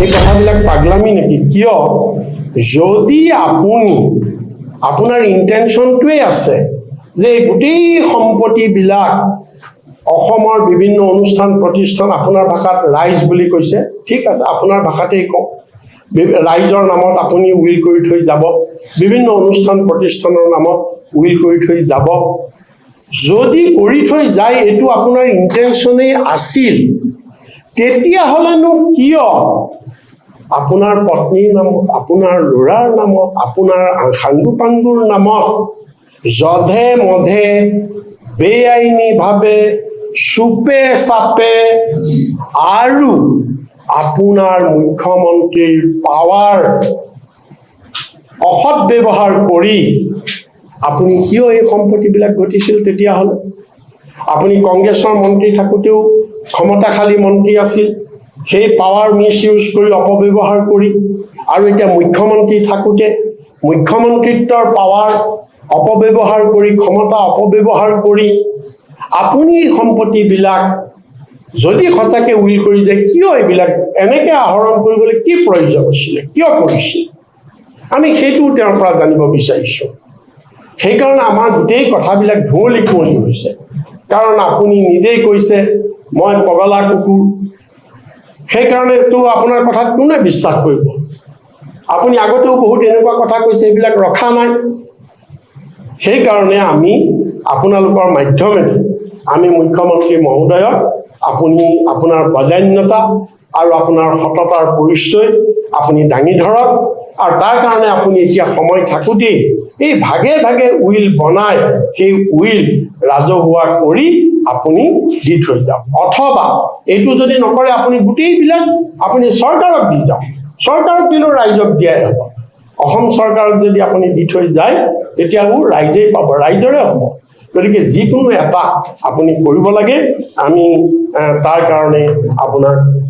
এই কথাবিলাক পাগলামি নেকি? কিয় যদি আপোনাৰ ইণ্টেনশ্যনটোৱে আছে যে গোটেই সম্পত্তিবিলাক অসমৰ বিভিন্ন অনুষ্ঠান প্ৰতিষ্ঠান, আপোনাৰ ভাষাত ৰাইজ বুলি কৈছে, ঠিক আছে, আপোনাৰ ভাষাতেই কওঁ, ৰাইজৰ নামত আপুনি উইল কৰি থৈ যাব, বিভিন্ন অনুষ্ঠান প্ৰতিষ্ঠানৰ নামত উইল কৰি থৈ যাব। যদি কৰি থৈ যায়, এইটো আপোনাৰ ইণ্টেনশ্যনেই আছিল, তেতিয়াহ'লেনো কিয় আপোনাৰ পত্নীৰ নামত, আপোনাৰ ল'ৰাৰ নামত, আপোনাৰ সাংগু পাংগুৰ নামত যধে মধে বেআইনীভাৱে চুপে চাপে আৰু আপোনাৰ মুখ্যমন্ত্ৰীৰ পাৱাৰ অসৎ ব্যৱহাৰ কৰি আপুনি কিয় এই সম্পত্তিবিলাক ঘটিছিল? তেতিয়াহ'লে আপুনি কংগ্ৰেছৰ মন্ত্ৰী থাকোঁতেও ক্ষমতাশালী মন্ত্ৰী আছিল, সেই পাৱাৰ মিছ ইউজ কৰি, অপব্যৱহাৰ কৰি, আৰু এতিয়া মুখ্যমন্ত্ৰী থাকোঁতে মুখ্যমন্ত্ৰিত্বৰ পাৱাৰ অপব্যৱহাৰ কৰি, ক্ষমতা অপব্যৱহাৰ কৰি আপুনি এই সম্পত্তিবিলাক যদি সঁচাকৈ উইল কৰি যায়, কিয় এইবিলাক এনেকৈ আহৰণ কৰিবলৈ কি প্ৰয়োজন আছিলে, কিয় কৰিছিল? আমি সেইটোও তেওঁৰ পৰা জানিব বিচাৰিছোঁ। সেইকাৰণে আমাৰ গোটেই কথাবিলাক ধুঁৱলি কুঁৱলি হৈছে। কাৰণ আপুনি নিজেই কৈছে মই পগলা কুকুৰ, সেইকাৰণেতো আপোনাৰ কথাত কোনে বিশ্বাস কৰিব? আপুনি আগতেও বহুত এনেকুৱা কথা কৈছে, এইবিলাক ৰখা নাই। সেইকাৰণে আমি আপোনালোকৰ মাধ্যমেদি আমি মুখ্যমন্ত্ৰী মহোদয়ক আপুনি আপোনাৰ বদান্যতা আৰু আপোনাৰ সততাৰ পৰিচয় আপুনি দাঙি ধৰক, আৰু তাৰ কাৰণে আপুনি এতিয়া সময় থাকোঁতেই এই ভাগে ভাগে উইল বনাই সেই উইল ৰাজহুৱা কৰি আপুনি দি থৈ যাওক, অথবা এইটো যদি নকৰে আপুনি গোটেইবিলাক আপুনি চৰকাৰক দি যাওক। চৰকাৰক দিলেও ৰাইজক দিয়াই হ'ব। অসম চৰকাৰক যদি আপুনি দি থৈ যায়, তেতিয়াও ৰাইজেই পাব, ৰাইজৰে হ'ব। গতিকে যিকোনো এটা আপুনি কৰিব লাগে। আমি তাৰ কাৰণে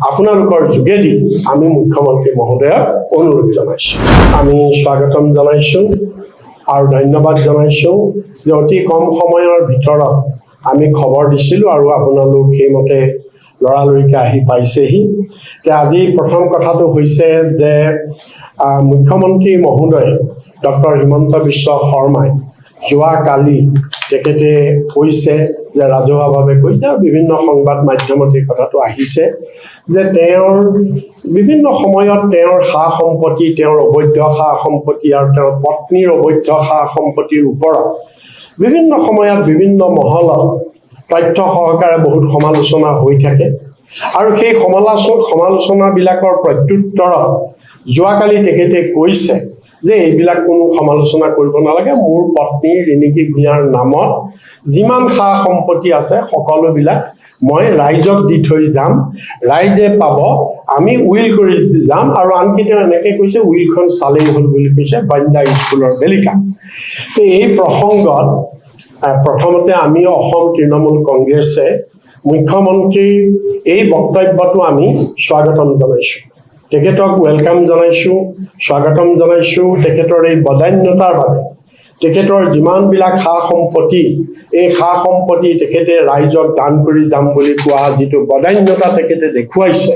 আপোনালোকৰ যোগেদি আমি মুখ্যমন্ত্ৰী মহোদয়ক অনুৰোধ জনাইছোঁ, আমি স্বাগতম জনাইছোঁ আৰু ধন্যবাদ জনাইছোঁ যে অতি কম সময়ৰ ভিতৰত আমি খবৰ দিছিলোঁ আৰু আপোনালোক সেইমতে লৰালৰিকৈ আহি পাইছেহি। আজি প্ৰথম কথাটো হৈছে যে মুখ্যমন্ত্ৰী মহোদয় ডক্টৰ হিমন্ত বিশ্ব শৰ্মাই যোৱাকালি তেখেতে কৈছে যে ৰাজহুৱাভাৱে কৈছে, আৰু বিভিন্ন সংবাদ মাধ্যমত এই কথাটো আহিছে যে তেওঁৰ বিভিন্ন সময়ত তেওঁৰ সা সম্পত্তি, তেওঁৰ অবৈধ সা সম্পত্তি আৰু তেওঁৰ পত্নীৰ অবৈধ সা সম্পত্তিৰ ওপৰত বিভিন্ন সময়ত বিভিন্ন মহলত তথ্য সহকাৰে বহুত সমালোচনা হৈ থাকে। আৰু সেই সমালোচনাবিলাকৰ প্ৰত্যুত্তৰত যোৱাকালি তেখেতে কৈছে যে এইবিলাক কোনো সমালোচনা কৰিব নালাগে, মোৰ পত্নীৰ ৰিণিকী ভূঞাৰ নামত যিমান সা সম্পত্তি আছে সকলোবিলাক মই ৰাইজক দি থৈ যাম, ৰাইজে পাব, আমি উইল কৰি যাম। আৰু আনকি তেওঁ এনেকৈ কৈছে উইলখন চালেই হ'ল বুলি কৈছে, বান্দ্ৰা স্কুলৰ বেলিকা। তো এই প্ৰসংগত প্ৰথমতে আমি অসম তৃণমূল কংগ্ৰেছে মুখ্যমন্ত্ৰীৰ এই বক্তব্যটো আমি স্বাগতম জনাইছোঁ, তেখেতক ৱেলকাম জনাইছোঁ, স্বাগতম জনাইছোঁ। তেখেতৰ এই বদান্যতাৰ বাবে, তেখেতৰ যিমানবিলাক সা সম্পত্তি, এই সা সম্পত্তি তেখেতে ৰাইজক দান কৰি যাম বুলি কোৱা যিটো বদান্যতা তেখেতে দেখুৱাইছে,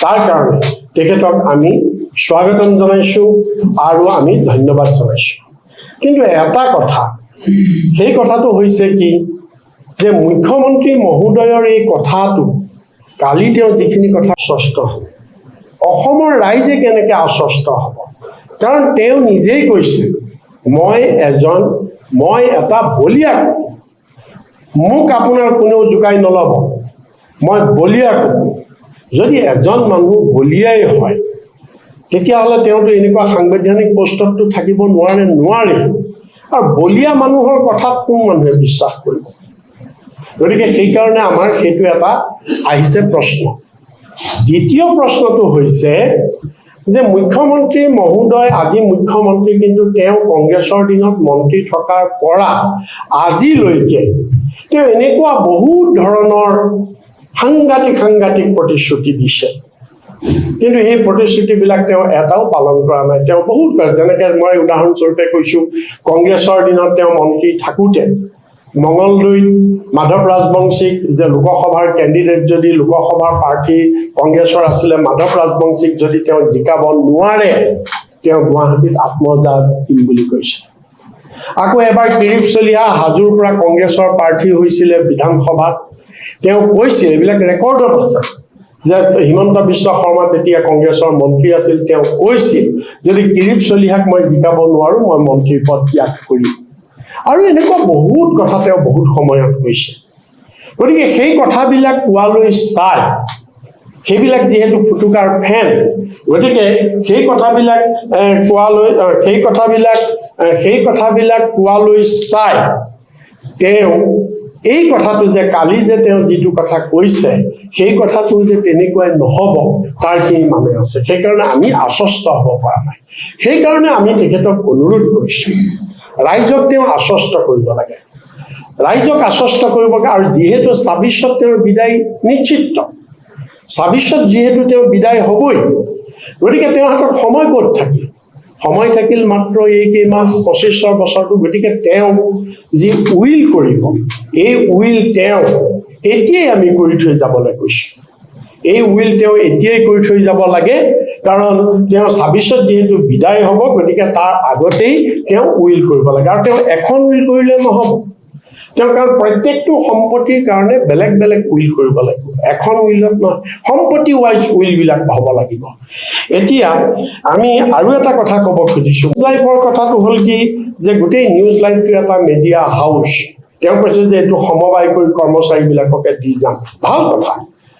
তাৰ কাৰণে তেখেতক আমি স্বাগতম জনাইছোঁ আৰু আমি ধন্যবাদ জনাইছোঁ। কিন্তু এটা কথা, সেই কথাটো হৈছে কি যে মুখ্যমন্ত্ৰী মহোদয়ৰ এই কথাটো কালি তেওঁ যিখিনি কথা আশ্বস্ত হ'ব, অসমৰ ৰাইজে কেনেকৈ আশ্বস্ত হ'ব? কাৰণ তেওঁ নিজেই কৈছে মই এটা বলিয়া, মোক আপোনাৰ কোনেও জোকাই নল'ব, মই বলিয়া। যদি এজন মানুহ বলিয়াই হয়, তেতিয়াহ'লে তেওঁতো এনেকুৱা সাংবিধানিক পষ্টতটো থাকিব নোৱাৰে। আৰু বলিয়া মানুহৰ কথাত কোন মানুহে বিশ্বাস কৰিব? গতিকে সেইকাৰণে আমাৰ সেইটো এটা আহিছে প্ৰশ্ন। দ্বিতীয় প্ৰশ্নটো হৈছে যে মুখ্যমন্ত্ৰী মহোদয় আজি মুখ্যমন্ত্ৰী, কিন্তু তেওঁ কংগ্ৰেছৰ দিনত মন্ত্ৰী থকাৰ পৰা আজিলৈকে তেওঁ এনেকুৱা বহুত ধৰণৰ সাংঘাতিক প্ৰতিশ্ৰুতি দিছে, কিন্তু সেই প্ৰতিশ্ৰুতিবিলাক তেওঁ এটাও পালন কৰা নাই। তেওঁ বহুত কৰে, যেনেকৈ মই উদাহৰণস্বৰূপে কৈছোঁ, কংগ্ৰেছৰ দিনত তেওঁ মন্ত্ৰী থাকোঁতে মঙলদৈত মাধৱ ৰাজবংশীক যে লোকসভাৰ কেণ্ডিডেট যদি লোকসভাৰ প্ৰাৰ্থী কংগ্ৰেছৰ আছিলে মাধৱ ৰাজবংশীক যদি তেওঁ জিকাব নোৱাৰে তেওঁ গুৱাহাটীত আত্মহত্যা দিম বুলি কৈছে। আকৌ এবাৰ কিৰীপ চলিহা হাজোৰ পৰা কংগ্ৰেছৰ প্ৰাৰ্থী হৈছিলে বিধানসভাত তেওঁ কৈছে এইবিলাক ৰেকৰ্ডত আছে যে হিমন্ত বিশ্ব শৰ্মা তেতিয়া কংগ্ৰেছৰ মন্ত্ৰী আছিল তেওঁ কৈছিল যদি কিৰীপ চলিহাক মই জিকাব নোৱাৰো মই মন্ত্ৰীৰ পদ ত্যাগ কৰিম আৰু এনেকুৱা বহুত কথা তেওঁ বহুত সময়ত কৈছে। গতিকে সেই কথাবিলাক কোৱালৈ চাই সেইবিলাক যেহেতু ফুটুকাৰ ফেন গতিকে সেই কথাবিলাক কোৱালৈ চাই তেওঁ এই কথাটো যে কালি যে তেওঁ যিটো কথা কৈছে সেই কথাটো যে তেনেকুৱাই নহব তাৰ কি মানে আছে সেইকাৰণে আমি আশ্বস্ত হ'ব পৰা নাই। সেইকাৰণে আমি তেখেতক অনুৰোধ কৰিছো ৰাইজক তেওঁ আশ্বস্ত কৰিব লাগে, ৰাইজক আশ্বস্ত কৰিব লাগে। আৰু যিহেতু ২৬ত তেওঁৰ বিদায় নিশ্চিত, ২৬ত যিহেতু তেওঁ বিদায় হ'বই গতিকে তেওঁৰ হাতত সময় ক'ত থাকিল, সময় থাকিল মাত্ৰ এই কেইমাহ ২৫ বছৰটো। গতিকে তেওঁ যি উইল কৰিব এই উইল তেওঁ এতিয়াই আমি কৰি থৈ যাবলৈ কৈছোঁ, এই উইল তেওঁ এতিয়াই কৰি থৈ যাব লাগে কাৰণ তেওঁ ২৬ত যিহেতু বিদায় হ'ব গতিকে তাৰ আগতেই তেওঁ উইল কৰিব লাগে। আৰু তেওঁ এখন উইল কৰিলে নহ'ব, তেওঁ কাৰণ প্ৰত্যেকটো সম্পত্তিৰ কাৰণে বেলেগ বেলেগ উইল কৰিব লাগিব, এখন উইলত নহয় সম্পত্তি ৱাইজ উইলবিলাক হ'ব লাগিব। এতিয়া আমি আৰু এটা কথা ক'ব খুজিছোঁ, লাইফৰ কথাটো হ'ল কি যে গোটেই নিউজ লাইভটো এটা মিডিয়া হাউচ, তেওঁ কৈছে যে এইটো সমবায় কৰি কৰ্মচাৰীবিলাককে দি যাম, ভাল কথা,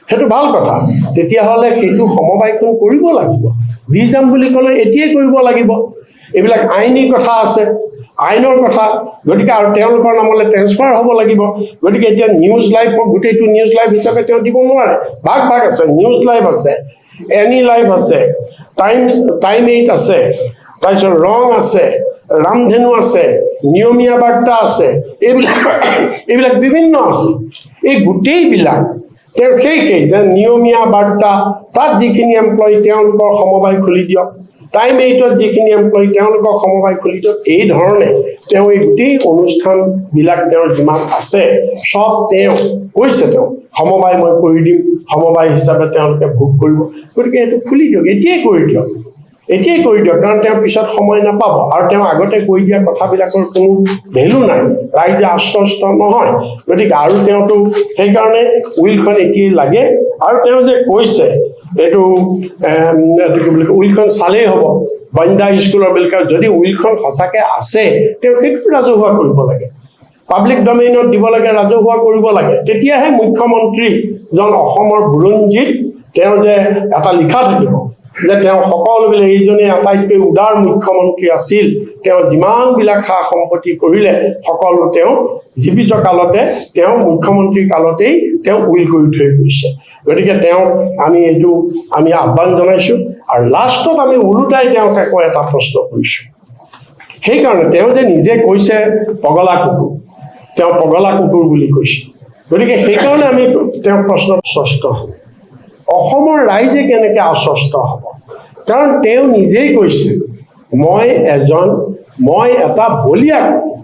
সেইটো ভাল কথা। তেতিয়াহ'লে সেইটো সমবায়খন কৰিব লাগিব, দি যাম বুলি ক'লে এতিয়াই কৰিব লাগিব। এইবিলাক আইনী কথা আছে, আইনৰ কথা, গতিকে আৰু তেওঁলোকৰ নামলৈ ট্ৰেন্সফাৰ হ'ব লাগিব। গতিকে এতিয়া নিউজ লাইভ গোটেইটো নিউজ লাইভ হিচাপে তেওঁ দিব নোৱাৰে, ভাগ ভাগ আছে, নিউজ লাইভ আছে, এনি লাইভ আছে, টাইম 8 আছে, তাৰপিছত ৰং আছে, ৰামধেনু আছে, নিয়মীয়া বাৰ্তা আছে, এইবিলাক বিভিন্ন আছে। এই গোটেইবিলাক তেওঁ সেই যে নিয়মীয়া বাৰ্তা তাত যিখিনি এমপ্লয়ী তেওঁলোকৰ সমবায় খুলি দিয়ক, টাইম 8ত যিখিনি এমপ্লয়ী তেওঁলোকক সমবায় খুলি দিয়ক। এই ধৰণে তেওঁ এই গোটেই অনুষ্ঠানবিলাক তেওঁৰ যিমান আছে সব তেওঁ কৈছে তেওঁ সমবায় মই কৰি দিম, সমবায় হিচাপে তেওঁলোকে ভোগ কৰিব। গতিকে এইটো খুলি দিয়ক, এতিয়াই কৰি দিয়ক, এতিয়াই কৰি দিয়ক, কাৰণ তেওঁ পিছত সময় নাপাব। আৰু তেওঁ আগতে কৈ দিয়া কথাবিলাকৰ কোনো ভেলু নাই, ৰাইজে আশ্বস্ত নহয়। গতিকে আৰু তেওঁতো সেইকাৰণে উইলখন এতিয়াই লাগে। আৰু তেওঁ যে কৈছে এইটো কি বুলি কয় উইলখন চালেই হ'ব, বন্দা স্কুলৰ বিলকা যদি উইলখন সঁচাকৈ আছে তেওঁ সেইটো ৰাজহুৱা কৰিব লাগে, পাব্লিক ডমেইনত দিব লাগে, ৰাজহুৱা কৰিব লাগে। তেতিয়াহে মুখ্যমন্ত্ৰীজন অসমৰ বুৰঞ্জীত তেওঁ যে এটা লিখা থাকিব যে তেওঁ সকলোবিলাক এইজনে আটাইতকৈ উদাৰ মুখ্যমন্ত্ৰী আছিল, তেওঁ যিমানবিলাক সা সম্পত্তি কৰিলে সকলো তেওঁ জীৱিত কালতে তেওঁ মুখ্যমন্ত্ৰী কালতেই তেওঁ উইল কৰি থৈ গৈছে। গতিকে তেওঁক আমি আহ্বান জনাইছোঁ। আৰু লাষ্টত আমি ওলোটাই তেওঁক আকৌ এটা প্ৰশ্ন কৰিছোঁ, সেইকাৰণে তেওঁ যে নিজে কৈছে পগলা কুকুৰ, তেওঁ পগলা কুকুৰ বুলি কৈছে। গতিকে সেইকাৰণে আমি তেওঁক প্ৰশ্ন আশ্বস্ত হ'ম, অসমৰ ৰাইজে কেনেকৈ আশ্বস্ত হ'ব? কাৰণ তেওঁ নিজেই কৈছে মই এটা বলিয়া কুকুৰ,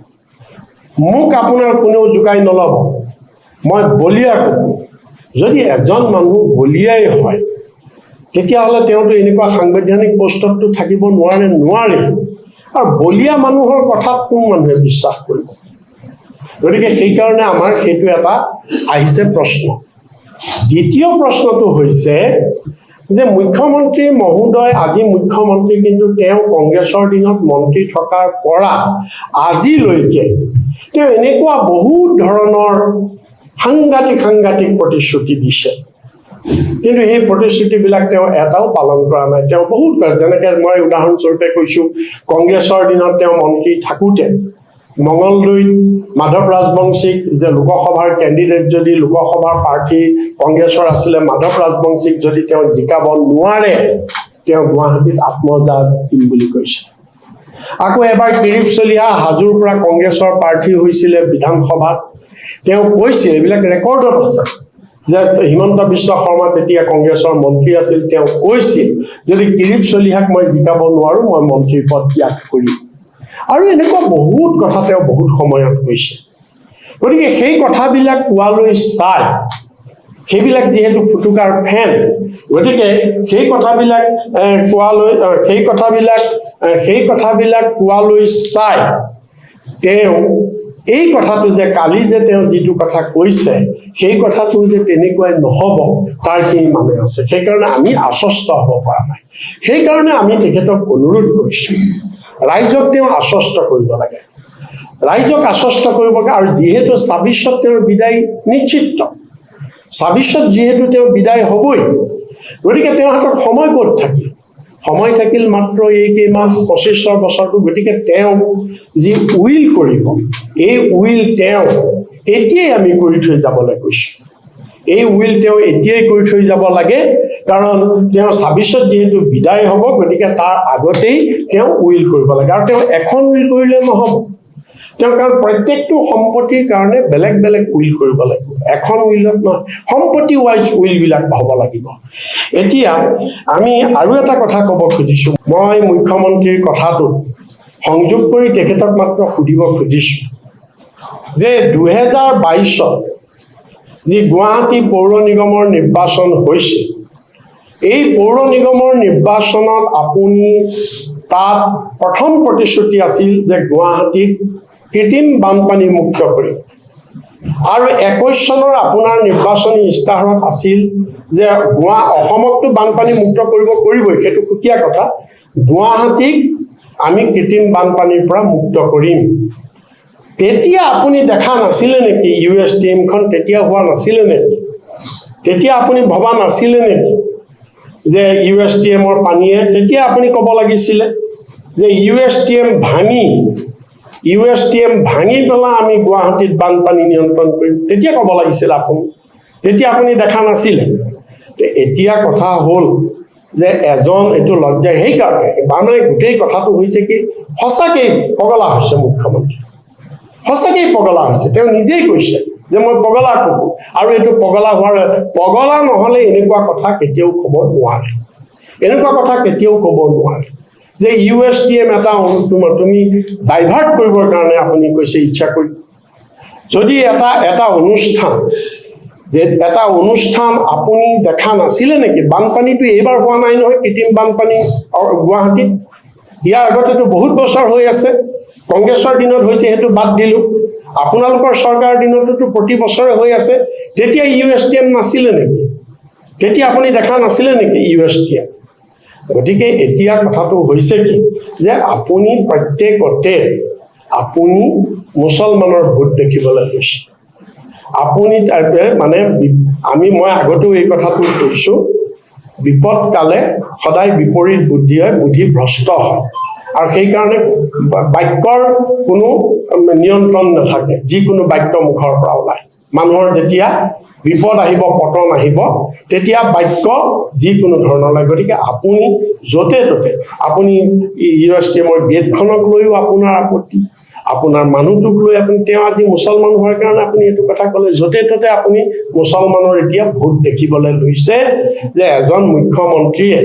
মোক আপোনাৰ কোনেও জোকাই নল'ব, মই বলিয়া কুকুৰ। যদি এজন মানুহ বলিয়াই হয় তেতিয়াহ'লে তেওঁতো এনেকুৱা সাংবিধানিক পষ্টতটো থাকিব নোৱাৰে। আৰু বলিয়া মানুহৰ কথাত কোন মানুহে বিশ্বাস কৰিব? গতিকে সেইকাৰণে আমাৰ সেইটো এটা আহিছে প্ৰশ্ন। দ্বিতীয় প্ৰশ্নটো হৈছে যে মুখ্যমন্ত্ৰী মহোদয় আজি মুখ্যমন্ত্ৰী, কিন্তু তেওঁ কংগ্ৰেছৰ দিনত মন্ত্ৰী থকাৰ পৰা আজিলৈকে তেওঁ এনেকুৱা বহুত ধৰণৰ সাংঘাতিক প্ৰতিশ্ৰুতি দিছে, কিন্তু সেই প্ৰতিশ্ৰুতিবিলাক তেওঁ এটাও পালন কৰা নাই। তেওঁ বহুত যেনেকৈ মই উদাহৰণস্বৰূপে কৈছোঁ, কংগ্ৰেছৰ দিনত তেওঁ মন্ত্ৰী থাকোঁতে মঙলদৈত মাধৱ ৰাজবংশীক যে লোকসভাৰ কেণ্ডিডেট যদি লোকসভাৰ প্ৰাৰ্থী কংগ্ৰেছৰ আছিলে মাধৱ ৰাজবংশীক যদি তেওঁ জিকাব নোৱাৰে তেওঁ গুৱাহাটীত আত্মহত্যা দিম বুলি কৈছে। আকৌ এবাৰ কিৰীপ চলিহা হাজোৰ পৰা কংগ্ৰেছৰ প্ৰাৰ্থী হৈছিলে বিধানসভাত তেওঁ কৈছে, এইবিলাক ৰেকৰ্ডত আছে যে হিমন্ত বিশ্ব শৰ্মা তেতিয়া কংগ্ৰেছৰ মন্ত্ৰী আছিল, তেওঁ কৈছিল যদি কিৰীপ চলিহাক মই জিকাব নোৱাৰো মই মন্ত্ৰীৰ পদ ত্যাগ কৰিম। আৰু এনেকুৱা বহুত কথা তেওঁ বহুত সময়ত কৈছে। গতিকে সেই কথাবিলাক কোৱালৈ চাই সেইবিলাক যেহেতু ফুটুকাৰ ফেন গতিকে সেই কথাবিলাক কোৱালৈ চাই তেওঁ এই কথাটো যে কালি যে তেওঁ যিটো কথা কৈছে সেই কথাটো যে তেনেকুৱাই নহ'ব তাৰ কি মানে আছে সেইকাৰণে আমি আশ্বস্ত হ'ব পৰা নাই সেইকাৰণে আমি তেখেতক অনুৰোধ কৰিছোঁ ৰাইজক তেওঁ আশ্বস্ত কৰিব লাগে ৰাইজক আশ্বস্ত কৰিব আৰু যিহেতু ২৬ত তেওঁৰ বিদায় নিশ্চিত ২৬ত যিহেতু তেওঁ বিদায় হ'বই গতিকে তেওঁৰ হাতত সময় ক'ত থাকিল সময় থাকিল মাত্ৰ এই কেইমাহ ২৫ বছৰটো গতিকে তেওঁ যি উইল কৰিব এই উইল তেওঁ এতিয়াই আমি কৰি থৈ যাবলৈ কৈছোঁ এই উইল তেওঁ এতিয়াই কৰি থৈ যাব লাগে কাৰণ তেওঁ ২৬ত যিহেতু বিদায় হ'ব গতিকে তাৰ আগতেই তেওঁ উইল কৰিব লাগে আৰু তেওঁ এখন উইল কৰিলে নহ'ব তেওঁ কাৰণ প্ৰত্যেকটো সম্পত্তিৰ কাৰণে বেলেগ বেলেগ উইল কৰিব লাগিব এখন উইলত নহয় সম্পত্তি ৱাইজ উইলবিলাক হ'ব লাগিব এতিয়া আমি আৰু এটা কথা ক'ব খুজিছোঁ মই মুখ্যমন্ত্ৰীৰ কথাটো সংযোগ কৰি তেখেতক মাত্ৰ সুধিব খুজিছোঁ যে ২০২২ত যি গুৱাহাটী পৌৰ নিগমৰ নিৰ্বাচন হৈছে এই পৌৰ নিগমৰ নিৰ্বাচনত আপুনি তাত প্ৰথম প্ৰতিশ্ৰুতি আছিল যে গুৱাহাটীক কৃত্ৰিম বানপানী মুক্ত কৰি আৰু ২১ চনৰ আপোনাৰ নিৰ্বাচনী ইস্তাহাৰত আছিল যে অসমকতো বানপানী মুক্ত কৰিবই সেইটো সুকীয়া কথা গুৱাহাটীক আমি কৃত্ৰিম বানপানীৰ পৰা মুক্ত কৰিম তেতিয়া আপুনি দেখা নাছিলে নেকি USTM-খন তেতিয়া হোৱা নাছিলে নেকি তেতিয়া আপুনি ভবা নাছিলে নেকি যে USTM-ৰ পানীয়ে তেতিয়া আপুনি ক'ব লাগিছিলে যে USTM ভাঙি পেলাই আমি গুৱাহাটীত বানপানী নিয়ন্ত্ৰণ কৰিম তেতিয়া ক'ব লাগিছিল আপুনি তেতিয়া আপুনি দেখা নাছিলে এতিয়া কথা হ'ল যে এজন এইটো লজ্জা সেইকাৰণে মানে গোটেই কথাটো হৈছে কি সঁচাকেই পগলা হৈছে মুখ্যমন্ত্ৰী সঁচাকেই পগলা হৈছে তেওঁ নিজেই কৈছে যে মই পগলা কৰো আৰু এইটো পগলা নহ'লে এনেকুৱা কথা কেতিয়াও ক'ব নোৱাৰে যে USTM এটা তুমি ডাইভাৰ্ট কৰিবৰ কাৰণে আপুনি কৈছে ইচ্ছা কৰি যদি এটা অনুষ্ঠান আপুনি দেখা নাছিলে নেকি বানপানীটো এইবাৰ হোৱা নাই নহয় কৃত্ৰিম বানপানী গুৱাহাটীত ইয়াৰ আগতেতো বহুত বছৰ হৈ আছে কংগ্ৰেছৰ দিনত হৈছে সেইটো বাদ দিলোঁ আপোনালোকৰ চৰকাৰৰ দিনতো প্ৰতি বছৰে হৈ আছে তেতিয়া USTM নাছিলে নেকি তেতিয়া আপুনি দেখা নাছিলে নেকি USTM গতিকে এতিয়া কথাটো হৈছে কি যে আপুনি প্ৰত্যেকতে আপুনি মুছলমানৰ ভোট দেখিবলৈ লৈছে আপুনি মানে মই আগতেও এই কথাটো কৈছোঁ বিপদকালে সদায় বিপৰীত বুদ্ধি হয় বুদ্ধি ভ্ৰষ্ট হয় আৰু সেইকাৰণে বাক্যৰ কোনো নিয়ন্ত্ৰণ নাথাকে যিকোনো বাক্য মুখৰ পৰা ওলায় মানুহৰ যেতিয়া বিপদ আহিব পতন আহিব তেতিয়া বাক্য যিকোনো ধৰণলৈ গতিকে আপুনি য'তে ত'তে আপুনি USTM-ৰ গেটখনক লৈও আপোনাৰ আপত্তি আপোনাৰ মানুহটোক লৈ আপুনি তেওঁ আজি মুছলমান হোৱাৰ কাৰণে আপুনি এইটো কথা ক'লে য'তে ত'তে আপুনি মুছলমানৰ এতিয়া ভোট দেখিবলৈ লৈছে যে এজন মুখ্যমন্ত্ৰীয়ে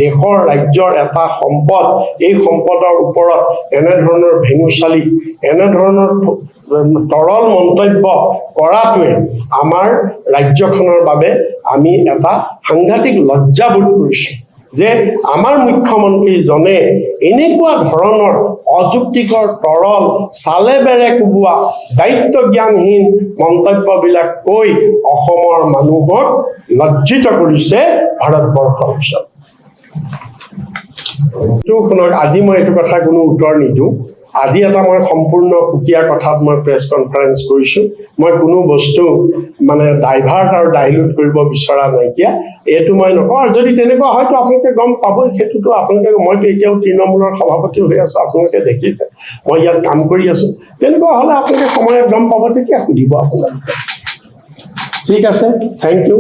দেশৰ ৰাজ্যৰ এটা সম্পদ এই সম্পদৰ ওপৰত এনেধৰণৰ ভেঙুচালি এনেধৰণৰ তৰল মন্তব্য কৰাটোৱে আমাৰ ৰাজ্যখনৰ বাবে আমি এটা সাংঘাতিক লজ্জাবোধ কৰিছোঁ যে আমাৰ মুখ্যমন্ত্ৰীজনে এনেকুৱা ধৰণৰ অযুক্তিকৰ তৰল চালে বেৰে কোবোৱা দায়িত্ব জ্ঞানহীন মন্তব্যবিলাক কৈ অসমৰ মানুহক লজ্জিত কৰিছে ভাৰতবৰ্ষৰ ওচৰত আজি মই এইটো কথা কোনো উত্তৰ নিদিওঁ আজি এটা মই সম্পূৰ্ণ সুকীয়া কথাত মই প্ৰেছ কনফাৰেন্স কৰিছোঁ মই কোনো বস্তু মানে ডাইভাৰ্ট আৰু ডাইলুট কৰিব বিচৰা নাইকিয়া এইটো মই নকওঁ আৰু যদি তেনেকুৱা হয়তো আপোনালোকে গম পাবই সেইটোতো আপোনালোকে মইতো এতিয়াও তৃণমূলৰ সভাপতি হৈ আছোঁ আপোনালোকে দেখিছে মই ইয়াত কাম কৰি আছোঁ তেনেকুৱা হ'লে আপোনালোকে সময়ত গম পাব তেতিয়া সুধিব আপোনালোকে ঠিক আছে থেংক ইউ